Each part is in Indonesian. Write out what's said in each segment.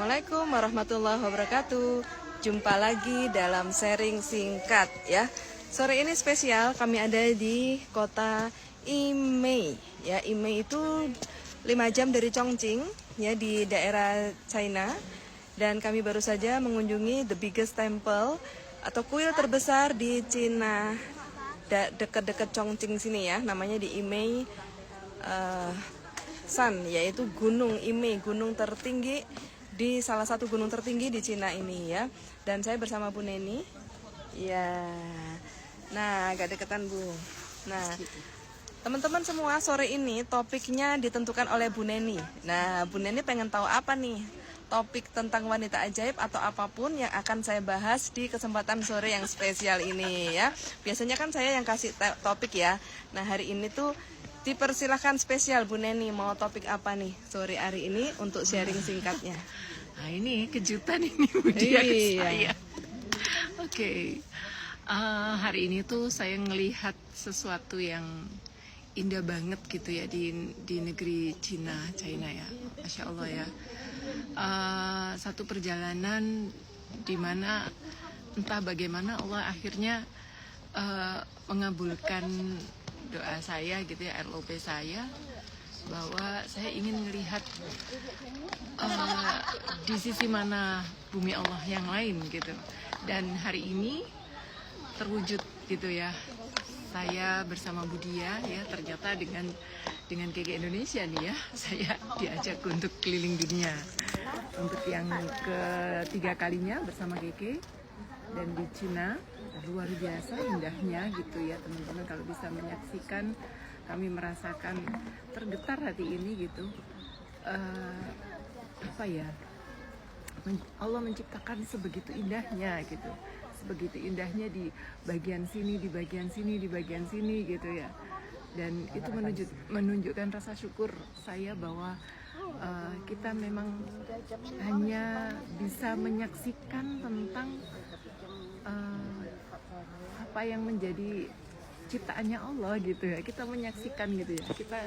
Assalamualaikum warahmatullahi wabarakatuh. Jumpa lagi dalam sharing singkat ya. Sore ini spesial, kami ada di kota Imei. Ya, Imei itu 5 jam dari Chongqing ya, di daerah China. Dan kami baru saja mengunjungi the biggest temple atau kuil terbesar di Cina, dekat-dekat Chongqing sini ya. Namanya di Imei San, yaitu Gunung Imei, gunung tertinggi di salah satu gunung tertinggi di Cina ini ya. Dan saya bersama Bu Neni. Ya. Nah, agak deketan Bu. Nah, teman-teman semua, sore ini topiknya ditentukan oleh Bu Neni. Nah, Bu Neni pengen tahu apa nih? Topik tentang wanita ajaib atau apapun yang akan saya bahas di kesempatan sore yang spesial ini ya. Biasanya kan saya yang kasih topik ya. Nah, hari ini tuh dipersilahkan spesial Bu Neni, mau topik apa nih sore hari ini untuk sharing singkatnya. Nah, ini kejutan ini Budia ke Iya. saya. Oke. Hari ini tuh saya ngelihat sesuatu yang indah banget gitu ya di negeri China ya. Masya Allah ya. Satu perjalanan di mana entah bagaimana Allah akhirnya mengabulkan doa saya gitu ya, RLP saya, bahwa saya ingin melihat di sisi mana bumi Allah yang lain gitu. Dan hari ini terwujud gitu ya. Saya bersama Budia ya, ternyata dengan GG Indonesia nih ya, saya diajak untuk keliling dunia untuk yang ketiga kalinya bersama GG. Dan di Cina luar biasa indahnya gitu ya teman-teman, kalau bisa menyaksikan, kami merasakan tergetar hati ini gitu. Apa ya, Allah menciptakan sebegitu indahnya gitu, sebegitu indahnya di bagian sini, di bagian sini, di bagian sini gitu ya. Dan itu menunjukkan rasa syukur saya bahwa kita memang hanya bisa menyaksikan tentang apa yang menjadi ciptaannya Allah gitu ya. Kita menyaksikan gitu ya, kita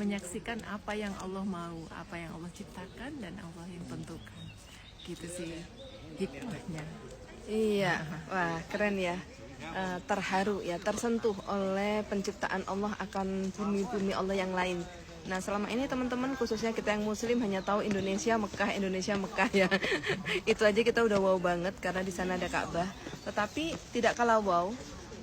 menyaksikan apa yang Allah mau, apa yang Allah ciptakan dan Allah yang tentukan gitu sih hikmahnya. Iya, wah keren ya. Terharu ya, tersentuh oleh penciptaan Allah akan bumi-bumi Allah yang lain. Nah, selama ini teman-teman, khususnya kita yang muslim, hanya tahu Indonesia Mekah ya. Itu aja kita udah wow banget karena di sana ada Ka'bah. Tetapi tidak kalah wow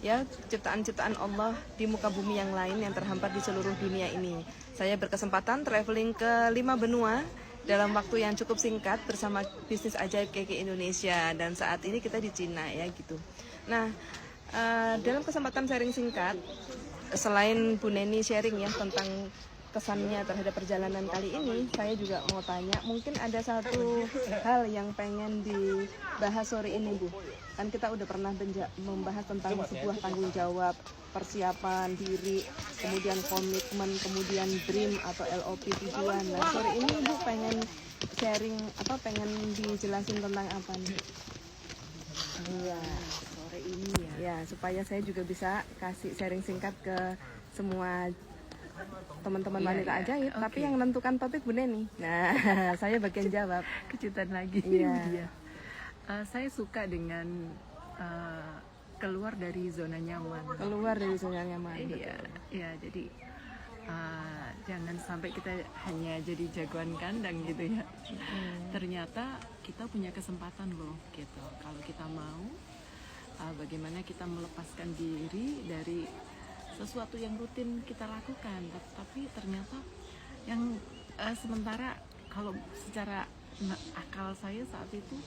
ya ciptaan-ciptaan Allah di muka bumi yang lain yang terhampar di seluruh dunia ini. Saya berkesempatan traveling ke 5 benua dalam waktu yang cukup singkat bersama bisnis ajaib GG Indonesia, dan saat ini kita di Cina ya gitu. Nah, dalam kesempatan sharing singkat, selain Bu Neni sharing ya tentang kesannya terhadap perjalanan kali ini, saya juga mau tanya, mungkin ada satu hal yang pengen dibahas sore ini Bu. Kan kita udah pernah membahas tentang sebuah tanggung jawab, persiapan diri, kemudian komitmen, kemudian dream atau LOP, tujuan. Nah, sore ini Bu pengen sharing apa, pengen dijelasin tentang apa nih? Iya, Sore ini ya, supaya saya juga bisa kasih sharing singkat ke semua teman-teman wanita ajaib, okay. Tapi yang menentukan topik Bu Neni. Nah, saya bagian jawab. Kejutan lagi. Iya. Saya suka dengan keluar dari zona nyaman. Keluar dari zona nyaman. Iya. Jadi jangan sampai kita hanya jadi jagoan kandang gitu ya. Ternyata kita punya kesempatan loh gitu. Kalau kita mau, bagaimana kita melepaskan diri dari sesuatu yang rutin kita lakukan, tapi ternyata yang sementara kalau secara akal saya saat itu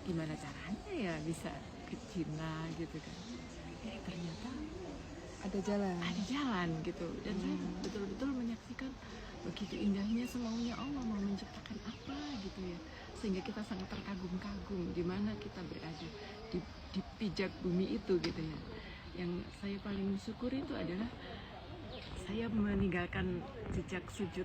gimana caranya ya bisa ke Cina gitu kan, ternyata ada jalan gitu. Dan saya betul-betul menyaksikan begitu indahnya semaunya Allah mau menciptakan apa gitu ya, sehingga kita sangat terkagum-kagum di mana kita berada di pijak bumi itu gitu ya. Yang saya paling syukuri itu adalah saya meninggalkan jejak sujud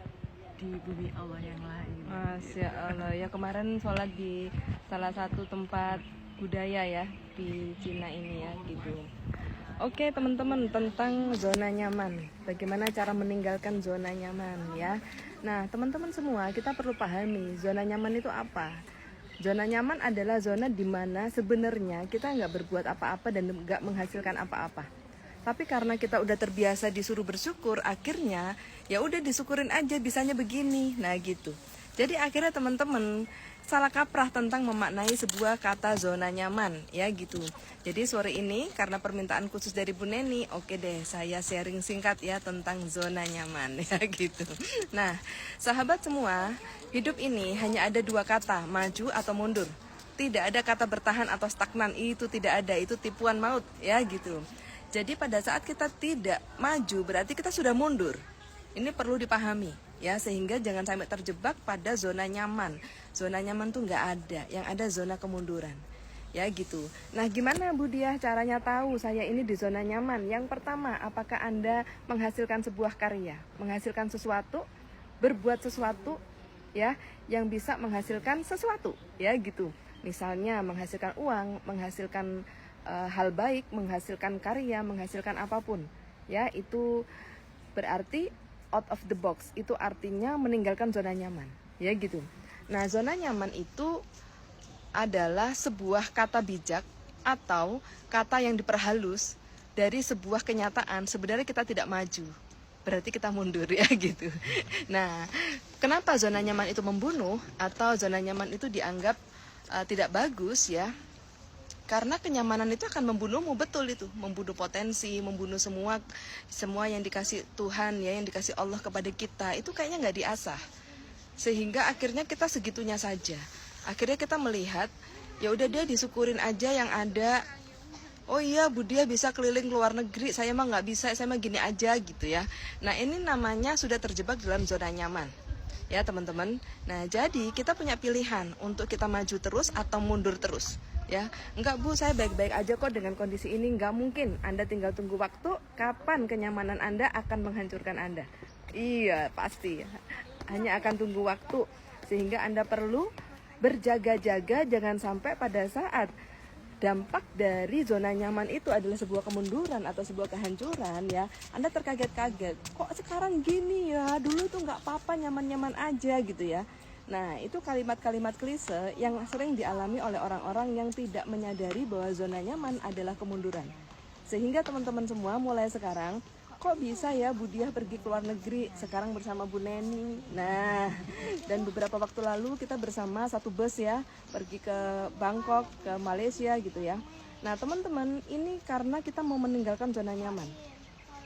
di bumi Allah yang lain. Masya Allah ya, kemarin sholat di salah satu tempat budaya ya di Cina ini ya gitu. Oke teman-teman, tentang zona nyaman. Bagaimana cara meninggalkan zona nyaman ya. Nah teman-teman semua, kita perlu pahami zona nyaman itu apa. Zona nyaman adalah zona di mana sebenarnya kita nggak berbuat apa-apa dan nggak menghasilkan apa-apa. Tapi karena kita udah terbiasa disuruh bersyukur, akhirnya ya udah disyukurin aja bisanya begini. Nah gitu. Jadi akhirnya teman-teman salah kaprah tentang memaknai sebuah kata zona nyaman ya gitu. Jadi sore ini karena permintaan khusus dari Bu Neni, oke deh saya sharing singkat ya tentang zona nyaman ya gitu. Nah, sahabat semua, hidup ini hanya ada dua kata, maju atau mundur. Tidak ada kata bertahan atau stagnan, itu tidak ada, itu tipuan maut ya gitu. Jadi pada saat kita tidak maju berarti kita sudah mundur. Ini perlu dipahami ya, sehingga jangan sampai terjebak pada zona nyaman. Zona nyaman tuh nggak ada, yang ada zona kemunduran ya gitu. Nah gimana Bu Diah caranya tahu saya ini di zona nyaman? Yang pertama, apakah Anda menghasilkan sebuah karya, menghasilkan sesuatu, berbuat sesuatu ya yang bisa menghasilkan sesuatu ya gitu. Misalnya menghasilkan uang, menghasilkan hal baik, menghasilkan karya, menghasilkan apapun ya, itu berarti out of the box, itu artinya meninggalkan zona nyaman ya gitu. Nah zona nyaman itu adalah sebuah kata bijak atau kata yang diperhalus dari sebuah kenyataan. Sebenarnya kita tidak maju, berarti kita mundur ya gitu. Nah kenapa zona nyaman itu membunuh atau zona nyaman itu dianggap tidak bagus ya? Karena kenyamanan itu akan membunuhmu, betul itu, membunuh potensi, membunuh semua yang dikasih Tuhan ya, yang dikasih Allah kepada kita, itu kayaknya nggak diasah. Sehingga akhirnya kita segitunya saja. Akhirnya kita melihat, ya udah deh disyukurin aja yang ada. Oh iya, Bu Diah bisa keliling ke luar negeri, saya mah nggak bisa, saya mah gini aja gitu ya. Nah ini namanya sudah terjebak dalam zona nyaman. Ya teman-teman. Nah jadi kita punya pilihan untuk kita maju terus atau mundur terus. Ya, enggak Bu, saya baik-baik aja kok dengan kondisi ini. Enggak mungkin, Anda tinggal tunggu waktu kapan kenyamanan Anda akan menghancurkan Anda. Iya, pasti hanya akan tunggu waktu. Sehingga Anda perlu berjaga-jaga, jangan sampai pada saat dampak dari zona nyaman itu adalah sebuah kemunduran atau sebuah kehancuran ya, Anda terkaget-kaget, kok sekarang gini ya, dulu tuh nggak apa-apa, nyaman-nyaman aja gitu ya. Nah, itu kalimat-kalimat klise yang sering dialami oleh orang-orang yang tidak menyadari bahwa zona nyaman adalah kemunduran. Sehingga teman-teman semua mulai sekarang, kok bisa ya Bu Diah pergi ke luar negeri sekarang bersama Bu Neni. Nah, dan beberapa waktu lalu kita bersama satu bus ya, pergi ke Bangkok, ke Malaysia gitu ya. Nah, teman-teman, ini karena kita mau meninggalkan zona nyaman.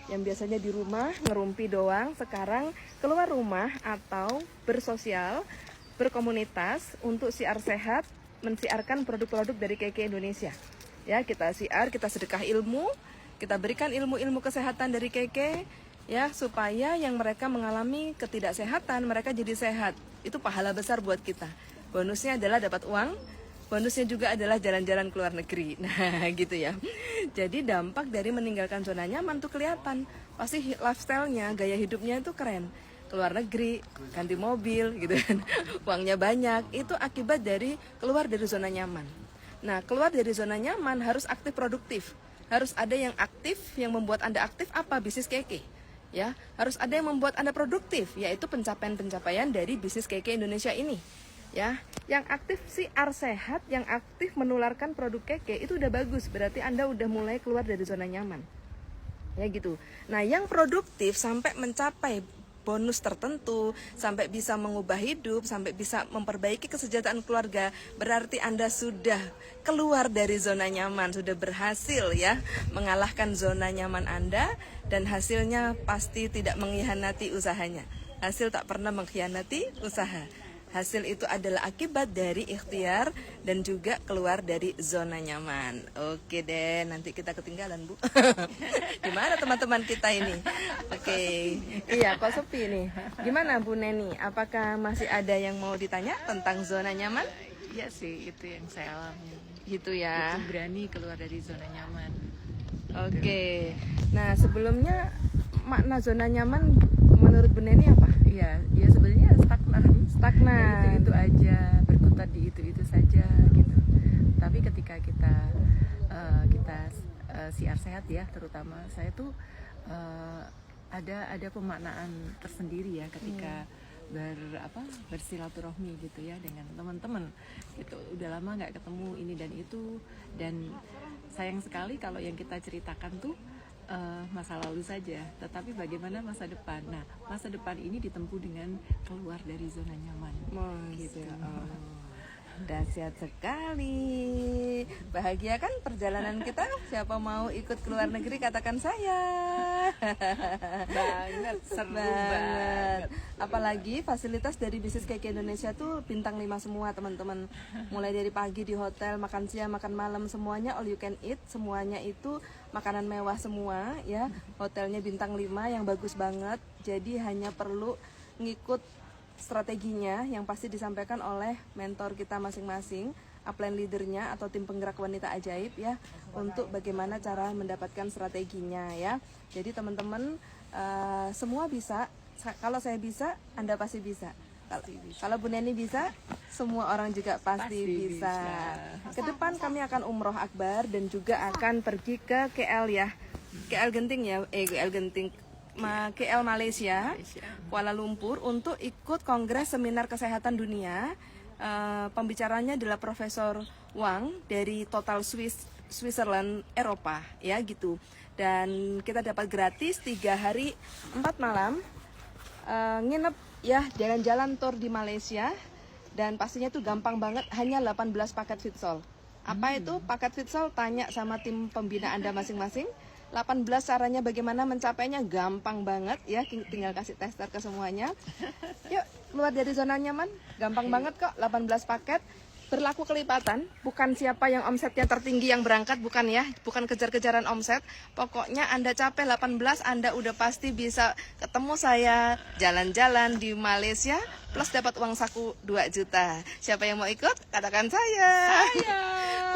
Yang biasanya di rumah ngerumpi doang, sekarang keluar rumah atau bersosial, berkomunitas untuk siar sehat, mensiarkan produk-produk dari KK Indonesia. Ya, kita siar, kita sedekah ilmu, kita berikan ilmu-ilmu kesehatan dari KK ya, supaya yang mereka mengalami ketidaksehatan mereka jadi sehat. Itu pahala besar buat kita. Bonusnya adalah dapat uang, bonusnya juga adalah jalan-jalan ke luar negeri. Nah, gitu ya. Jadi dampak dari meninggalkan zona nyaman tuh kelihatan. Pasti lifestyle-nya, gaya hidupnya itu keren. Keluar negeri, ganti mobil gitu kan. Uangnya banyak, itu akibat dari keluar dari zona nyaman. Nah, keluar dari zona nyaman harus aktif produktif. Harus ada yang aktif, yang membuat Anda aktif apa? Bisnis KK. Ya, harus ada yang membuat Anda produktif, yaitu pencapaian-pencapaian dari bisnis KK Indonesia ini. Ya, yang aktif siar sehat, yang aktif menularkan produk KK itu udah bagus, berarti Anda udah mulai keluar dari zona nyaman. Ya gitu. Nah, yang produktif sampai mencapai bonus tertentu, sampai bisa mengubah hidup, sampai bisa memperbaiki kesejahteraan keluarga, berarti Anda sudah keluar dari zona nyaman, sudah berhasil ya mengalahkan zona nyaman Anda, dan hasilnya pasti tidak mengkhianati usahanya. Hasil tak pernah mengkhianati usaha. Hasil itu adalah akibat dari ikhtiar dan juga keluar dari zona nyaman. Oke deh, nanti kita ketinggalan Bu. Gimana teman-teman kita ini? Oke, iya kok sepi nih. Gimana Bu Neni? Apakah masih ada yang mau ditanya tentang zona nyaman? Iya sih, itu yang saya alami. Gitu ya. Itu berani keluar dari zona nyaman. Oke. Nah sebelumnya makna zona nyaman menurut Bu Neni apa? Iya, ya sebenarnya stagnan. Stagnan. Ya, itu aja, berkutat di itu saja gitu. Tapi ketika kita siar sehat ya, terutama saya tuh ada pemaknaan tersendiri ya ketika bersilaturahmi gitu ya dengan teman-teman gitu. Udah lama nggak ketemu ini dan itu, dan sayang sekali kalau yang kita ceritakan tuh masa lalu saja, tetapi bagaimana masa depan. Nah, masa depan ini ditempuh dengan keluar dari zona nyaman. Gitu. Dahsyat sekali. Bahagia kan perjalanan kita? Siapa mau ikut ke luar negeri katakan saya. Banget, seru banget. Apalagi fasilitas dari bisnis Keke Indonesia tuh bintang 5 semua teman-teman. Mulai dari pagi di hotel, makan siang, makan malam, semuanya all you can eat. Semuanya itu makanan mewah semua ya. Hotelnya bintang 5 yang bagus banget. Jadi hanya perlu ngikut strateginya yang pasti disampaikan oleh mentor kita masing-masing, upline leadernya atau tim penggerak wanita ajaib ya, untuk bagaimana cara mendapatkan strateginya ya. Jadi teman-teman semua bisa. Kalau saya bisa, Anda pasti bisa. Kalau Bu Neni bisa, semua orang juga pasti bisa. Ke depan kami akan umroh akbar dan juga akan pergi ke KL ya. KL Genting ya, KL Genting. KL Malaysia, Kuala Lumpur untuk ikut Kongres Seminar Kesehatan Dunia. Pembicaranya adalah Profesor Wang dari Total Switzerland Eropa ya gitu. Dan kita dapat gratis 3 hari 4 malam nginep ya, jalan-jalan tour di Malaysia, dan pastinya itu gampang banget, hanya 18 paket Fitsol. Apa itu paket Fitsol? Tanya sama tim pembina Anda masing-masing. 18 caranya bagaimana mencapainya, gampang banget ya, tinggal kasih tester ke semuanya. Yuk, keluar dari zona nyaman, gampang banget kok. 18 paket, berlaku kelipatan, bukan siapa yang omsetnya tertinggi yang berangkat, bukan ya, bukan kejar-kejaran omset. Pokoknya Anda capai 18, Anda udah pasti bisa ketemu saya jalan-jalan di Malaysia, plus dapat uang saku 2 juta. Siapa yang mau ikut? Katakan saya.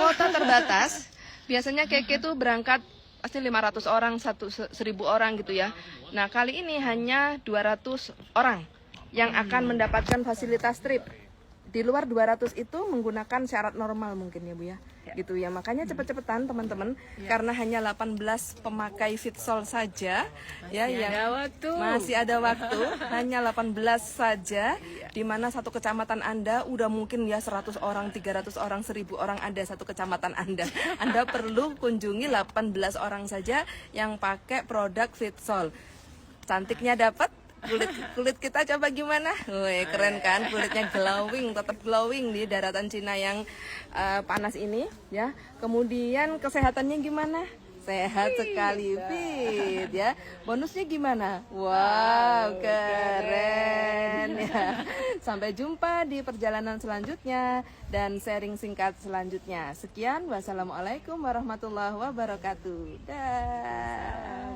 Kuota terbatas, biasanya Keke tuh berangkat pasti 500 orang, 1000 orang gitu ya. Nah, kali ini hanya 200 orang yang akan mendapatkan fasilitas trip. Di luar 200 itu menggunakan syarat normal mungkin ya Bu ya. Gitu ya. Makanya cepet-cepetan teman-teman, karena hanya 18 pemakai Fitsol saja ya, yang masih ada waktu, hanya 18 saja, di mana satu kecamatan Anda udah mungkin ya 100 orang, 300 orang, 1000 orang ada satu kecamatan Anda. Anda perlu kunjungi 18 orang saja yang pakai produk Fitsol. Cantiknya dapat, kulit kita coba gimana? Wih, keren kan, kulitnya glowing, tetap glowing di daratan Cina yang panas ini ya. Kemudian kesehatannya gimana? Sehat sekali, fit ya. Bonusnya gimana? Wow, keren ya. Sampai jumpa di perjalanan selanjutnya dan sharing singkat selanjutnya. Sekian, wassalamualaikum warahmatullahi wabarakatuh. Dah.